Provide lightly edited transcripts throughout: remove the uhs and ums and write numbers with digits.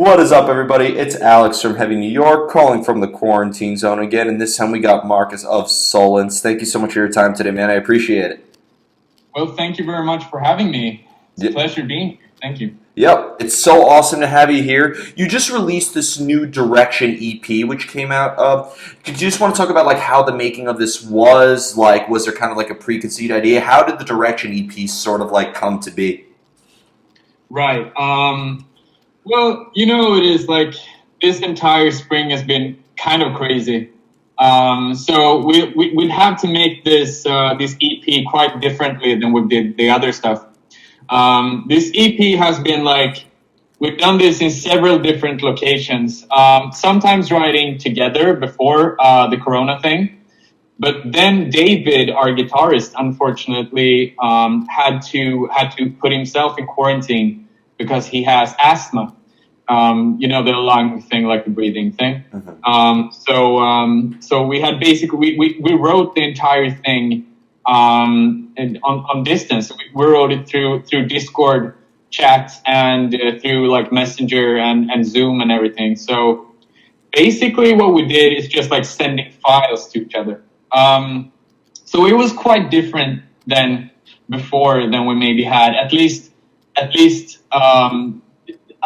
What is up, everybody? It's Alex from Heavy New York, calling from the quarantine zone again, and this time we got Markus of Solence. Thank you so much for your time today, man. I appreciate it. Well, thank you very much for having me. It's a Y- pleasure being here. Thank you. Yep, it's so awesome to have you here. You just released this new Direction EP, which came out. Could you just want to talk about like how the making of this was? Like, was there kind of like a preconceived idea? How did the Direction EP sort of like come to be? Right. Well, it is like this entire spring has been kind of crazy. So we'd have to make this EP quite differently than we did the other stuff. This EP has been like, we've done this in several different locations, sometimes writing together before the Corona thing. But then David, our guitarist, unfortunately, had to put himself in quarantine because he has asthma. The lung thing, like the breathing thing. So we had basically we wrote the entire thing and on distance. We wrote it through Discord chats and through like Messenger and Zoom and everything. So basically, what we did is just like sending files to each other. So it was quite different than before than we maybe had at least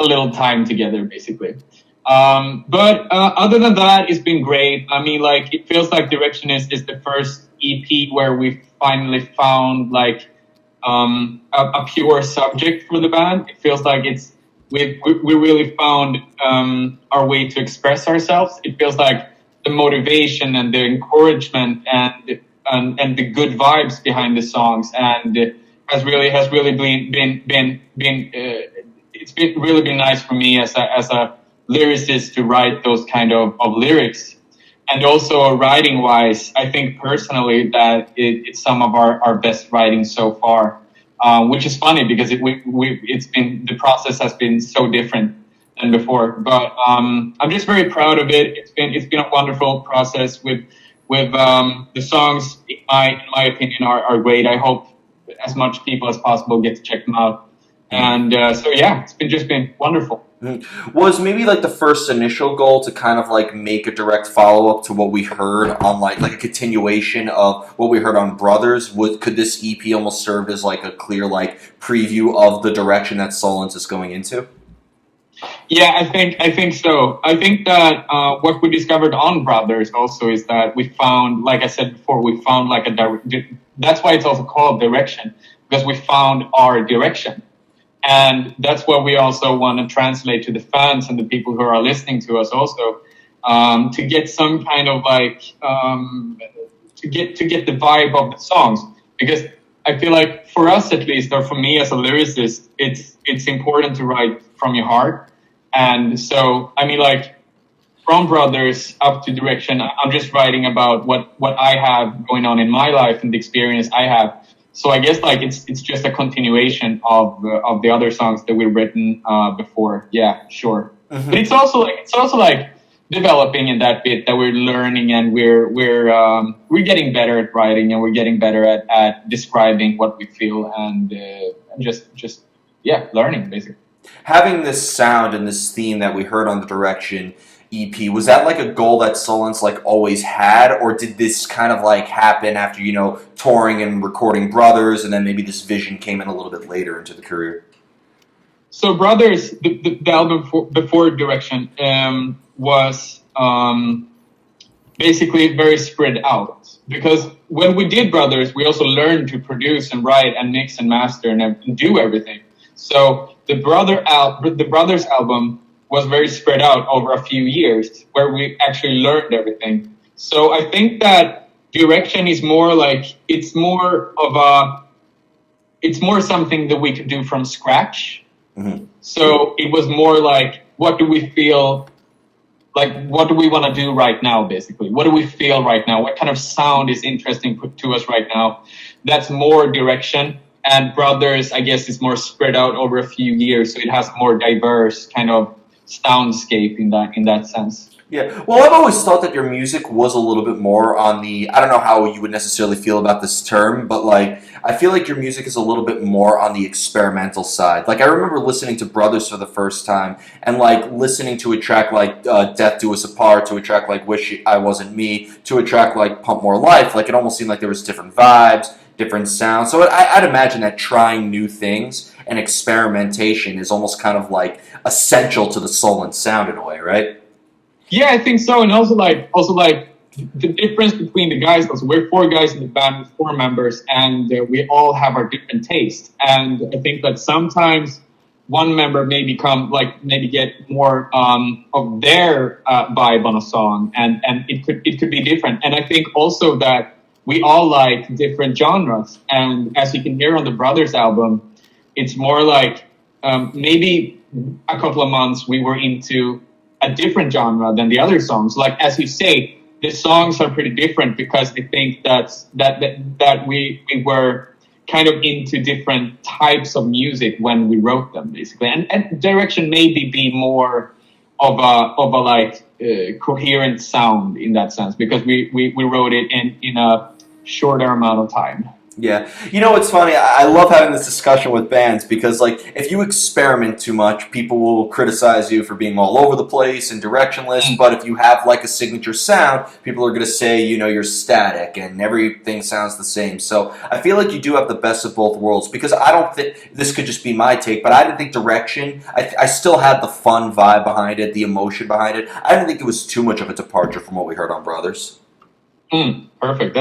a little time together, basically. But other than that, it's been great. I mean, like it feels like Direction is the first EP where we finally found like a pure subject for the band. It feels like we really found our way to express ourselves. It feels like the motivation and the encouragement and the good vibes behind the songs and has really been it's been really been nice for me as a lyricist to write those kind of lyrics. And also writing wise, I think personally that it's some of our best writing so far, which is funny because the process has been so different than before. But I'm just very proud of it. It's been a wonderful process with the songs. In my opinion, are great. I hope as much people as possible get to check them out. And so yeah, it's been wonderful. Was maybe like the first initial goal to kind of like make a direct follow up to what we heard on like a continuation of what we heard on Brothers? Could this EP almost serve as like a clear like preview of the direction that Solence is going into? Yeah, I think so. I think that what we discovered on Brothers also is that we found, like I said before, we found like that's why it's also called Direction, because we found our direction. And that's what we also want to translate to the fans and the people who are listening to us also, to get some kind of like to get the vibe of the songs. Because I feel like for us at least, or for me as a lyricist, it's important to write from your heart. And so I mean, like from Brothers up to Direction, I'm just writing about what I have going on in my life and the experience I have. So I guess like it's just a continuation of the other songs that we've written before. Yeah, sure. Mm-hmm. But it's also like developing in that bit that we're learning and we're getting better at writing and we're getting better at describing what we feel and just learning basically. Having this sound and this theme that we heard on the Direction EP, was that like a goal that Solence like always had, or did this kind of like happen after touring and recording Brothers, and then maybe this vision came in a little bit later into the career? So Brothers, the album before Direction, was basically very spread out because when we did Brothers, we also learned to produce and write and mix and master and do everything. So the Brothers album was very spread out over a few years where we actually learned everything. So I think that Direction is more like, it's more something that we could do from scratch. Mm-hmm. So it was more like, what do we feel, like what do we want to do right now, basically? What do we feel right now? What kind of sound is interesting to us right now? That's more Direction. And Brothers, I guess, is more spread out over a few years, so it has more diverse kind of soundscape in that sense. Yeah, well, I've always thought that your music was a little bit more on the. I don't know how you would necessarily feel about this term, but like, I feel like your music is a little bit more on the experimental side. Like, I remember listening to Brothers for the first time and like listening to a track like Death Do Us Apart, to a track like Wish I Wasn't Me, to a track like Pump More Life. Like, it almost seemed like there was different vibes, different sounds. So I'd imagine that trying new things and experimentation is almost kind of like essential to the Solent sound in a way, right? Yeah, I think so. And also like the difference between the guys. Also, we're four guys in the band with four members, and we all have our different tastes. And I think that sometimes one member may become like maybe get more of their vibe on a song, and it could be different. And I think also that we all like different genres. And as you can hear on the Brothers album, it's more like maybe a couple of months we were into a different genre than the other songs. Like as you say, the songs are pretty different because I think that we were kind of into different types of music when we wrote them, basically. And direction maybe be more of a like coherent sound in that sense because we wrote it in a shorter amount of time. Yeah. You know, it's funny. I love having this discussion with bands because, like, if you experiment too much, people will criticize you for being all over the place and directionless. But if you have, like, a signature sound, people are going to say, you know, you're static and everything sounds the same. So I feel like you do have the best of both worlds because I don't think this could just be my take, but I didn't think direction, I still had the fun vibe behind it, the emotion behind it. I didn't think it was too much of a departure from what we heard on Brothers. Perfect.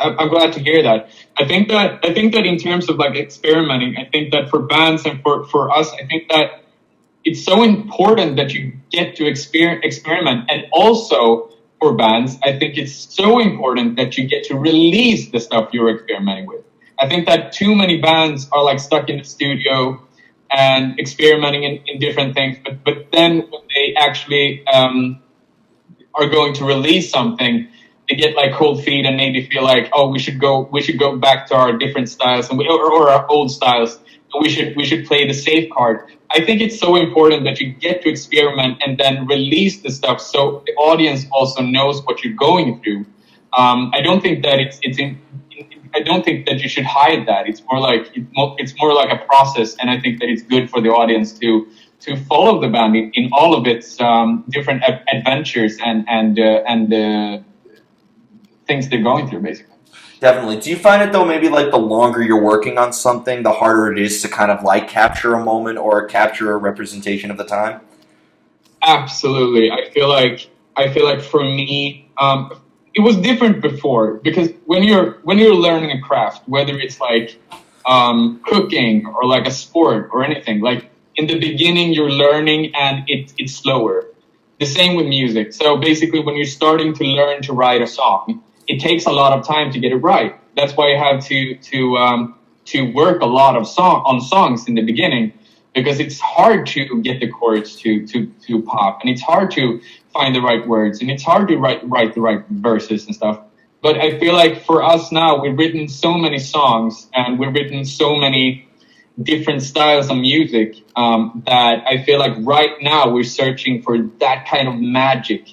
I'm glad to hear that. I think that in terms of like experimenting, I think that for bands and for us, I think that it's so important that you get to experiment, and also for bands, I think it's so important that you get to release the stuff you're experimenting with. I think that too many bands are like stuck in the studio and experimenting in different things, but then when they actually are going to release something, they get like cold feet and maybe feel like, oh, we should go back to our different styles or our old styles. And we should play the safe card. I think it's so important that you get to experiment and then release the stuff so the audience also knows what you're going through. I don't think that I don't think that you should hide that. It's more like a process, and I think that it's good for the audience to follow the band in all of its different adventures and things they're going through, basically. Definitely. Do you find it though, maybe like the longer you're working on something, the harder it is to kind of like capture a moment or capture a representation of the time? Absolutely. I feel like for me, it was different before because when you're learning a craft, whether it's like cooking or like a sport or anything, like in the beginning you're learning and it's slower. The same with music. So basically, when you're starting to learn to write a song, it takes a lot of time to get it right. That's why you have to work a lot of songs in the beginning because it's hard to get the chords to pop, and it's hard to find the right words, and it's hard to write the right verses and stuff. But I feel like for us now, we've written so many songs and we've written so many different styles of music that I feel like right now we're searching for that kind of magic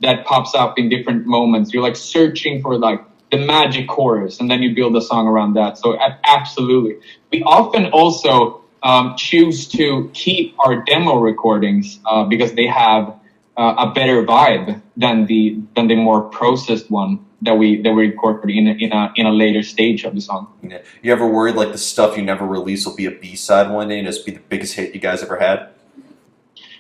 that pops up in different moments. You're like searching for like the magic chorus, and then you build a song around that. So absolutely, we often also choose to keep our demo recordings because they have a better vibe than the more processed one that we recorded in a later stage of the song. Yeah. You ever worried like the stuff you never release will be a B-side one day and just be the biggest hit you guys ever had?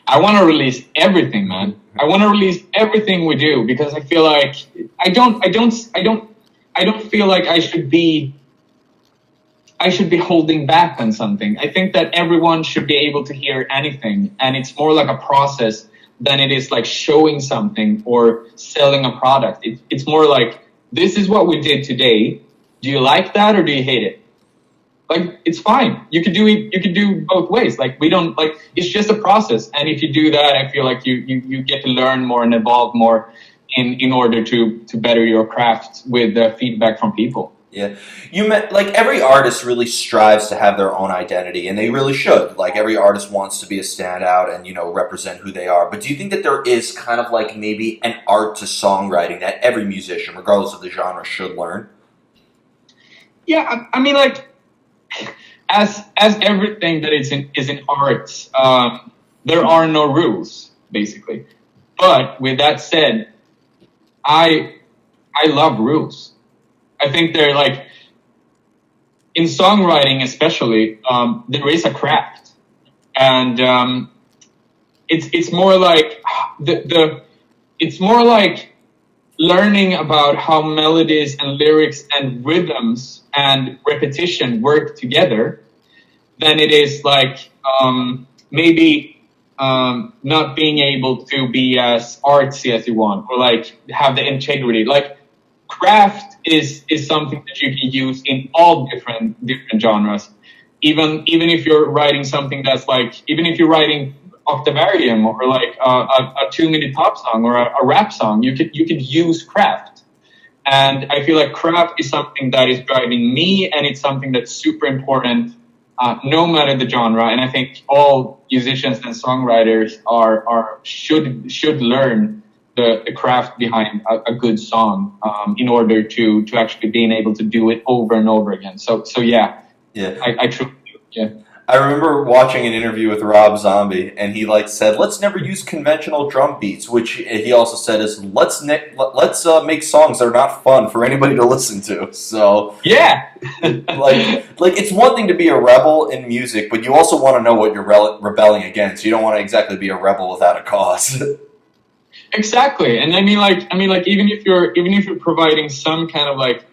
I want to release everything, man. I want to release everything we do because I feel like I don't feel like I should be holding back on something. I think that everyone should be able to hear anything, and it's more like a process than it is like showing something or selling a product. It's more like, this is what we did today. Do you like that or do you hate it? Like, it's fine. You could do it. You could do both ways. Like, we don't like, it's just a process. And if you do that, I feel like you get to learn more and evolve more in order to better your craft with feedback from people. Yeah, you meant like every artist really strives to have their own identity, and they really should. Like every artist wants to be a standout and represent who they are. But do you think that there is kind of like maybe an art to songwriting that every musician, regardless of the genre, should learn? Yeah, I mean, like as everything that is in arts, there are no rules basically. But with that said, I I love rules. I think they're like in songwriting, especially. There is a craft, and it's more like the it's more like learning about how melodies and lyrics and rhythms and repetition work together than it is like maybe not being able to be as artsy as you want or like have the integrity. Like craft is something that you can use in all different genres. Even if you're writing something that's like, even if you're writing Octavarium or like a 2 minute pop song or a rap song, you could use craft. And I feel like craft is something that is driving me, and it's something that's super important, no matter the genre. And I think all musicians and songwriters should learn the craft behind a good song in order to actually being able to do it over and over again. So yeah, Yeah. I truly do. Yeah. I remember watching an interview with Rob Zombie, and he like said, "Let's never use conventional drum beats," which he also said is let's make songs that are not fun for anybody to listen to. So Yeah. like it's one thing to be a rebel in music, but you also want to know what you're rebelling against. You don't want to exactly be a rebel without a cause. Exactly. And I mean like even if you're providing some kind of like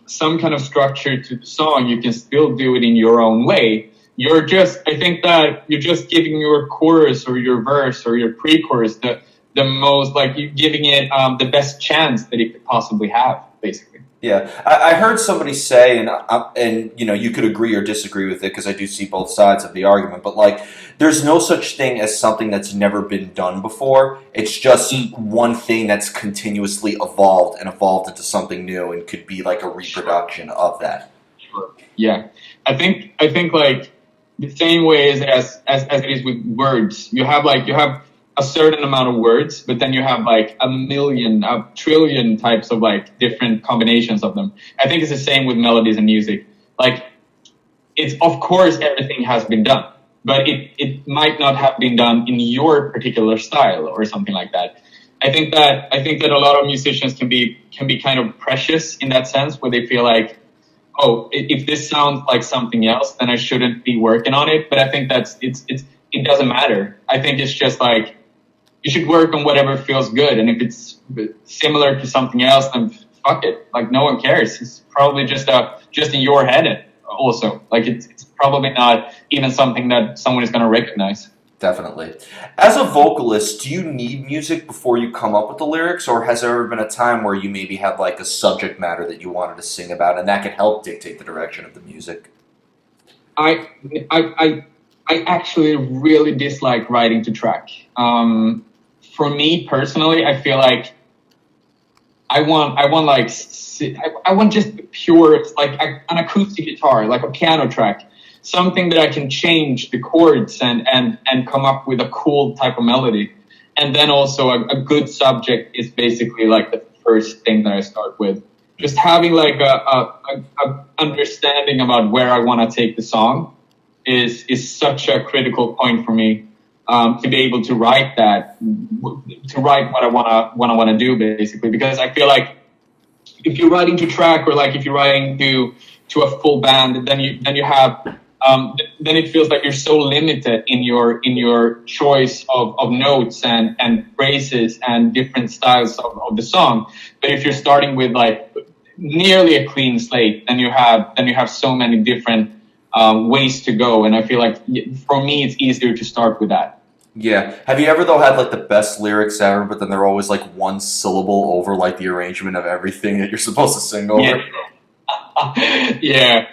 some kind of structure to the song, you can still do it in your own way. I think that you're just giving your chorus or your verse or your pre-chorus the most, like you're giving it the best chance that it could possibly have, basically. Yeah, I heard somebody say, and you could agree or disagree with it because I do see both sides of the argument. But like, there's no such thing as something that's never been done before. It's just one thing that's continuously evolved and evolved into something new, and could be like a reproduction of that. Sure. Yeah, I think like the same way as it is with words. You have a certain amount of words, but then you have like a trillion types of like different combinations of them. I think it's the same with melodies and music. Like it's, of course, everything has been done, but it might not have been done in your particular style or something like that. I think that a lot of musicians can be kind of precious in that sense, where they feel like, oh, if this sounds like something else, then I shouldn't be working on it. But I think it doesn't matter. I think it's just like, you should work on whatever feels good, and if it's similar to something else, then fuck it. Like no one cares. It's probably just in your head. Also, like it's probably not even something that someone is going to recognize. Definitely. As a vocalist, do you need music before you come up with the lyrics, or has there ever been a time where you maybe had like a subject matter that you wanted to sing about, and that could help dictate the direction of the music? I actually really dislike writing to track. For me personally, I feel like I want just pure, like an acoustic guitar, like a piano track, something that I can change the chords and come up with a cool type of melody. And then also a good subject is basically like the first thing that I start with. Just having like a understanding about where I want to take the song is such a critical point for me. To be able to write what I wanna do, basically, because I feel like if you're writing to track, or like if you're writing to a full band, then you have then it feels like you're so limited in your choice of notes and phrases and different styles of the song. But if you're starting with like nearly a clean slate, then you have so many different ways to go, and I feel like for me it's easier to start with that. Yeah. Have you ever though had like the best lyrics ever, but then they're always like one syllable over like the arrangement of everything that you're supposed to sing over? Yeah.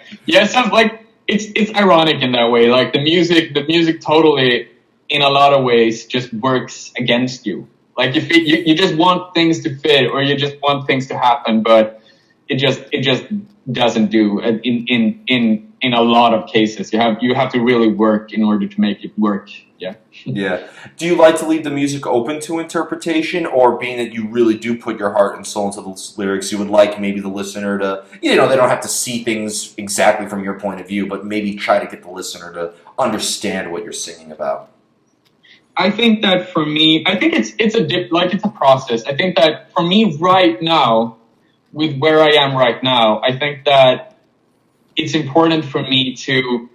So like it's ironic in that way. Like the music totally, in a lot of ways, just works against you. Like you just want things to fit, or you just want things to happen, but it just doesn't do in a lot of cases. You have to really work in order to make it work. Yeah. Yeah. Do you like to leave the music open to interpretation, or being that you really do put your heart and soul into the lyrics, you would like maybe the listener to, they don't have to see things exactly from your point of view, but maybe try to get the listener to understand what you're singing about? I think that for me, I think it's a process. I think that for me right now, with where I am right now, I think that it's important for me to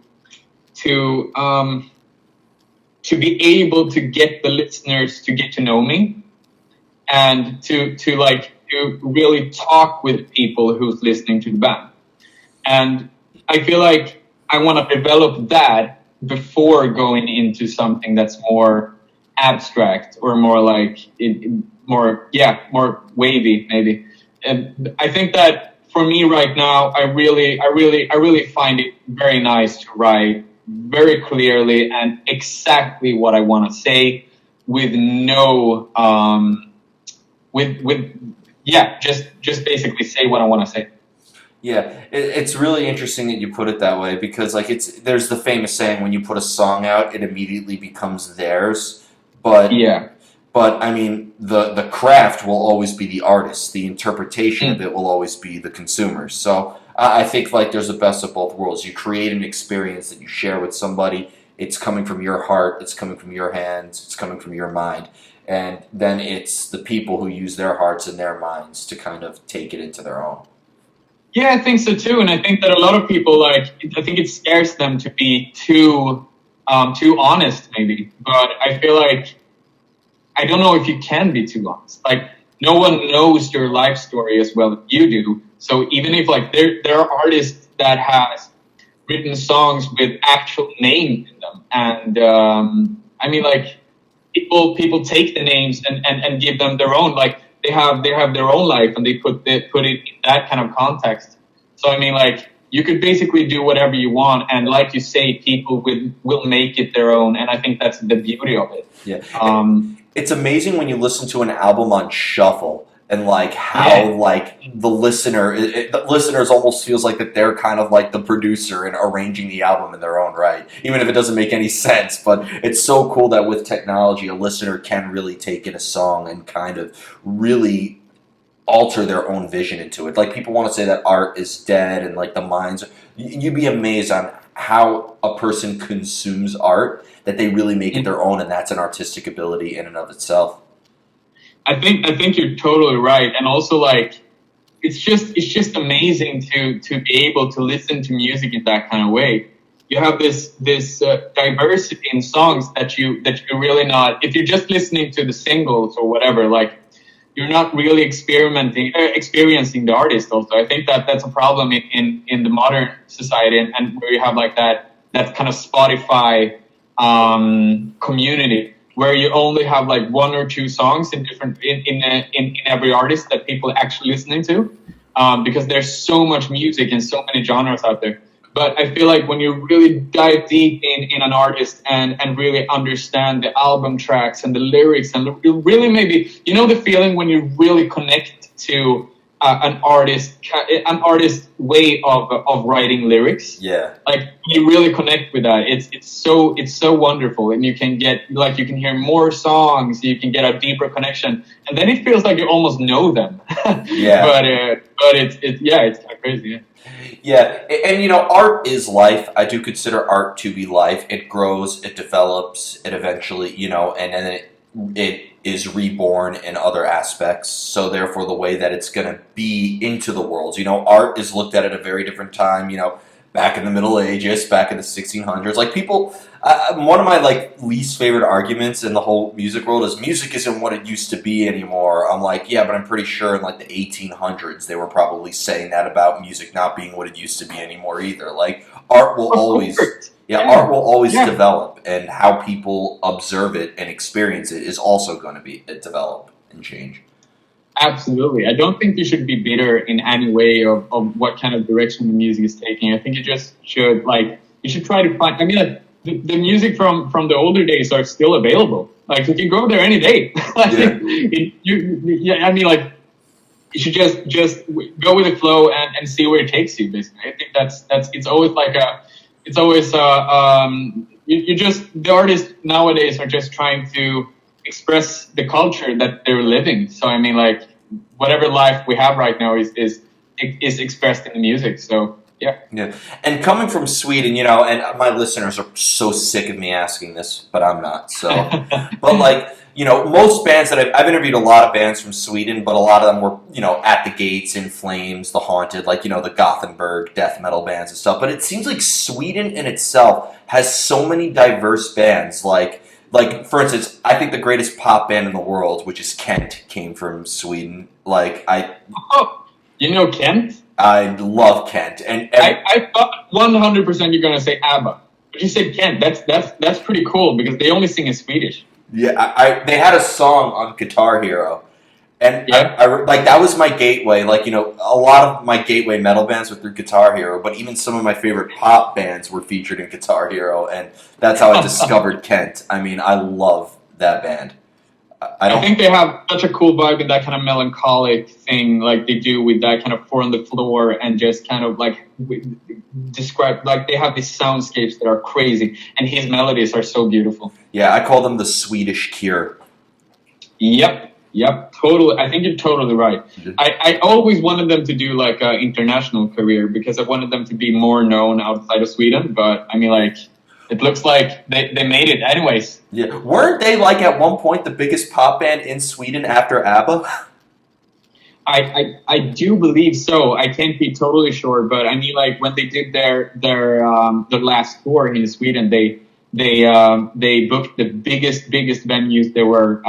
to be able to get the listeners to get to know me, and to really talk with people who's listening to the band. And I feel like I want to develop that before going into something that's more abstract or more more wavy maybe. And I think that for me right now, I really find it very nice to write very clearly and exactly what I want to say, with no with just basically say what I want to say. Yeah, it's really interesting that you put it that way, because there's the famous saying, when you put a song out, it immediately becomes theirs. But Yeah. But I mean, the craft will always be the artist. The interpretation of it will always be the consumer. So I think like there's the best of both worlds. You create an experience that you share with somebody. It's coming from your heart. It's coming from your hands. It's coming from your mind. And then it's the people who use their hearts and their minds to kind of take it into their own. Yeah, I think so too, and I think that a lot of people I think it scares them to be too honest, maybe. But I feel like I don't know if you can be too honest. Like, no one knows your life story as well as you do. So even if there are artists that has written songs with actual names in them, and I mean people take the names and give them their own, like they have their own life, and they put it in that kind of context. So I mean you could basically do whatever you want, and like you say, people will make it their own, and I think that's the beauty of it. Yeah. It's amazing when you listen to an album on shuffle, and how the listeners almost feels like that they're kind of like the producer and arranging the album in their own right, even if it doesn't make any sense. But it's so cool that with technology, a listener can really take in a song and kind of really alter their own vision into it. Like, people want to say that art is dead, and the minds. You'd be amazed on how a person consumes art, that they really make it their own, and that's an artistic ability in and of itself. I think you're totally right, and also it's just amazing to be able to listen to music in that kind of way. You have this diversity in songs that you really not, if you're just listening to the singles or whatever, you're not really experiencing the artist. Also, I think that's a problem in the modern society, and where you have that kind of Spotify community, where you only have one or two songs in every artist that people are actually listening to, because there's so much music and so many genres out there. But I feel like when you really dive deep in an artist and really understand the album tracks and the lyrics, and you really maybe, the feeling when you really connect to an artist way of writing lyrics. Yeah. You really connect with that. It's so wonderful, and you can get you can hear more songs, you can get a deeper connection, and then it feels like you almost know them. Yeah. but it's kind of crazy. Yeah. Yeah, and art is life. I do consider art to be life. It grows, it develops, it eventually, and then it is reborn in other aspects. So therefore, the way that it's going to be into the world, art is looked at a very different time. Back in the Middle Ages, back in the 1600s, people. One of my least favorite arguments in the whole music world is music isn't what it used to be anymore. I'm yeah, but I'm pretty sure in the 1800s they were probably saying that about music not being what it used to be anymore either. Art will always, art will always develop, and how people observe it and experience it is also going to be develop and change. Absolutely. I don't think you should be bitter in any way of what kind of direction the music is taking. I think you just should you should try to find. I mean, the music from the older days are still available. You can go there any day. you should just go with the flow and see where it takes you. Basically, I think that's it's always like it's always you just the artists nowadays are just trying to express the culture that they're living. So I mean, like whatever life we have right now is expressed in the music. So yeah. Yeah. And coming from Sweden, you know, and my listeners are so sick of me asking this, but I'm not. So, but like, you know, most bands that I've interviewed a lot of bands from Sweden, but a lot of them were, you know, At the Gates, In Flames, The Haunted, like, you know, the Gothenburg death metal bands and stuff. But it seems like Sweden in itself has so many diverse bands. Like for instance, I think the greatest pop band in the world, which is Kent, came from Sweden. Oh, you know Kent? I love Kent, and I thought 100% you're gonna say ABBA, but you said Kent. That's pretty cool because they only sing in Swedish. yeah, they had a song on Guitar Hero, and Yeah. like that was my gateway. Like, you know, a lot of my gateway metal bands were through Guitar Hero, but even some of my favorite pop bands were featured in Guitar Hero, and that's how I discovered Kent. I mean, I love that band. I think they have such a cool vibe in that kind of melancholic thing, like they do with that kind of four on the floor and just kind of like describe, like they have these soundscapes that are crazy, and his melodies are so beautiful. Yeah, I call them the Swedish Cure. Yep, totally. I think you're totally right. I always wanted them to do like an international career because I wanted them to be more known outside of Sweden, but I mean, like, it looks like they made it anyways. Yeah, weren't they like at one point the biggest pop band in Sweden after ABBA? I do believe so. I can't be totally sure, but I mean, like when they did their last tour in Sweden, they booked the biggest venues there were.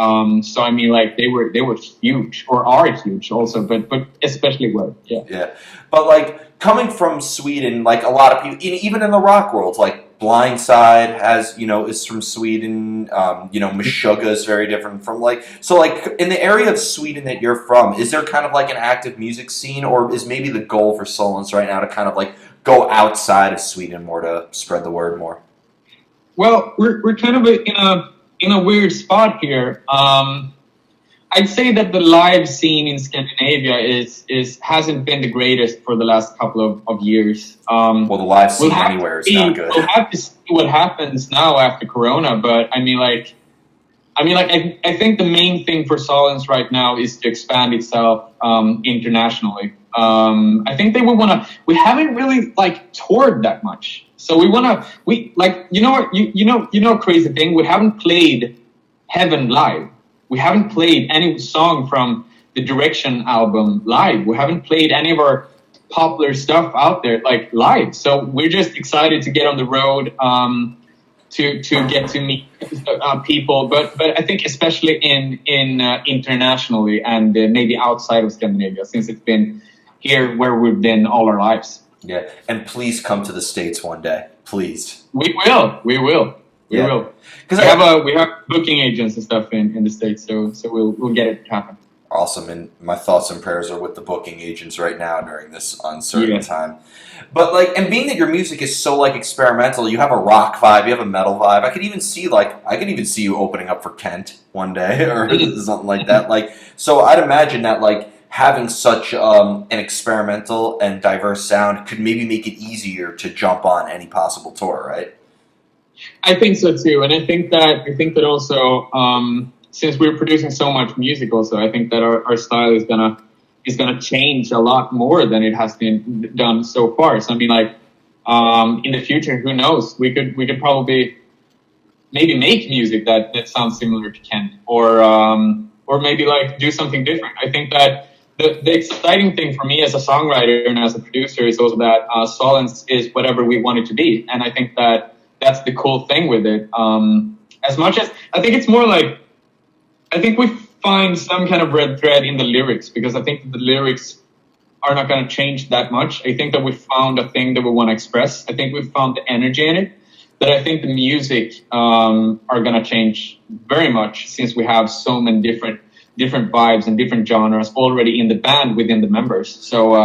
So I mean, like they were huge or are huge also, but especially were. Yeah, but like coming from Sweden, like a lot of people, even in the rock world, like Blindside has, you know, is from Sweden. You know, Meshuggah is very different from like, so like in the area of Sweden that you're from, is there kind of like an active music scene, or is maybe the goal for Solence right now to kind of like go outside of Sweden more to spread the word more? Well, we're kind of in a weird spot here. I'd say that the live scene in Scandinavia hasn't been the greatest for the last couple of years. Well, the live scene anywhere is not good. We'll have to see what happens now after Corona, but I think the main thing for Solence right now is to expand itself internationally. I think they would want to. We haven't really like toured that much, so we like, you know what, you know crazy thing. We haven't played Heaven live. We haven't played any song from the Direction album live. We haven't played any of our popular stuff out there like live. So we're just excited to get on the road, to get to meet people. But I think especially in internationally and maybe outside of Scandinavia, since it's been here where we've been all our lives. Yeah, and please come to the States one day, please. We will. We will. Because we have booking agents and stuff in the States, so we'll get it to happen. Awesome, and my thoughts and prayers are with the booking agents right now during this uncertain time. But like, and being that your music is so like experimental, you have a rock vibe, you have a metal vibe. I could even see you opening up for Kent one day or something like that. Like, so I'd imagine that like having such an experimental and diverse sound could maybe make it easier to jump on any possible tour, right? I think so too, and I think that also, since we're producing so much music, also I think that our style is gonna change a lot more than it has been done so far. So I mean, like, in the future, who knows? We could probably maybe make music that sounds similar to Kent, or maybe like do something different. I think that the exciting thing for me as a songwriter and as a producer is also that Solence is whatever we want it to be, and I think that's the cool thing with it. As much as I think it's more like, I think we find some kind of red thread in the lyrics, because I think the lyrics are not going to change that much. I think that we found a thing that we want to express. I think we found the energy in it. That I think the music are going to change very much, since we have so many different vibes and different genres already in the band within the members. So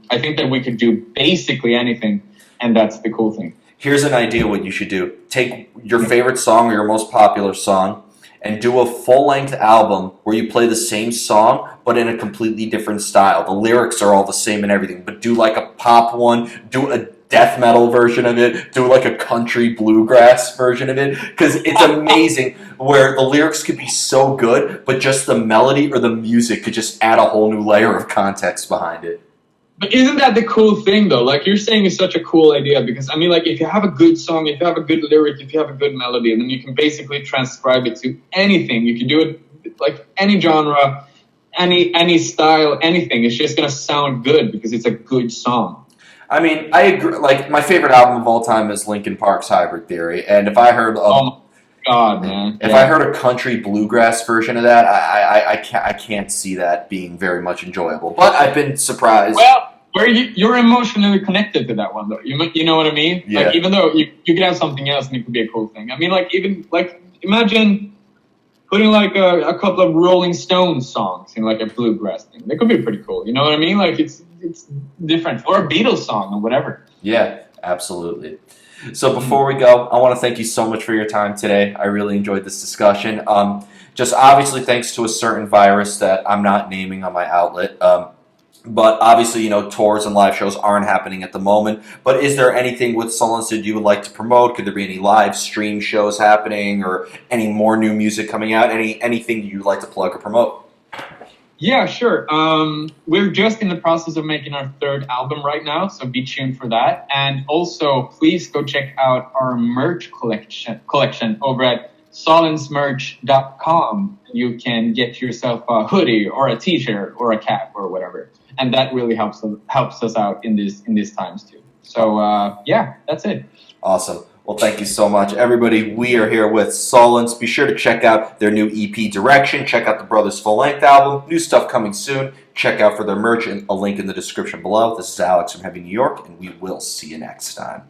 I think that we could do basically anything, and that's the cool thing. Here's an idea what you should do. Take your favorite song or your most popular song and do a full-length album where you play the same song but in a completely different style. The lyrics are all the same and everything, but do like a pop one, do a death metal version of it, do like a country bluegrass version of it, because it's amazing where the lyrics could be so good, but just the melody or the music could just add a whole new layer of context behind it. But isn't that the cool thing, though? Like, you're saying is such a cool idea because, I mean, like, if you have a good song, if you have a good lyric, if you have a good melody, then you can basically transcribe it to anything. You can do it like any genre, any style, anything. It's just gonna sound good because it's a good song. I mean, I agree. Like, my favorite album of all time is Linkin Park's Hybrid Theory, and if I heard Oh my God, man! if I heard a country bluegrass version of that, I can't see that being very much enjoyable. But I've been surprised. Well, you're emotionally connected to that one, though. You know what I mean? Yeah. Like, even though you could have something else and it could be a cool thing. I mean, like, even like imagine putting like a couple of Rolling Stones songs in like a bluegrass thing. That could be pretty cool. You know what I mean? Like, it's different, or a Beatles song or whatever. Yeah, absolutely. So before we go, I want to thank you so much for your time today. I really enjoyed this discussion. Just obviously thanks to a certain virus that I'm not naming on my outlet. But obviously, you know, tours and live shows aren't happening at the moment. But is there anything with Solence that you would like to promote? Could there be any live stream shows happening or any more new music coming out? Anything you'd like to plug or promote? Yeah, sure. We're just in the process of making our third album right now, so be tuned for that. And also, please go check out our merch collection over at solencemerch.com. You can get yourself a hoodie or a t-shirt or a cap or whatever. And that really helps us out in these times too. So yeah, that's it. Awesome. Well, thank you so much, everybody. We are here with Solence. Be sure to check out their new EP, Direction. Check out the Brothers' full-length album. New stuff coming soon. Check out for their merch, and a link in the description below. This is Alex from Heavy New York, and we will see you next time.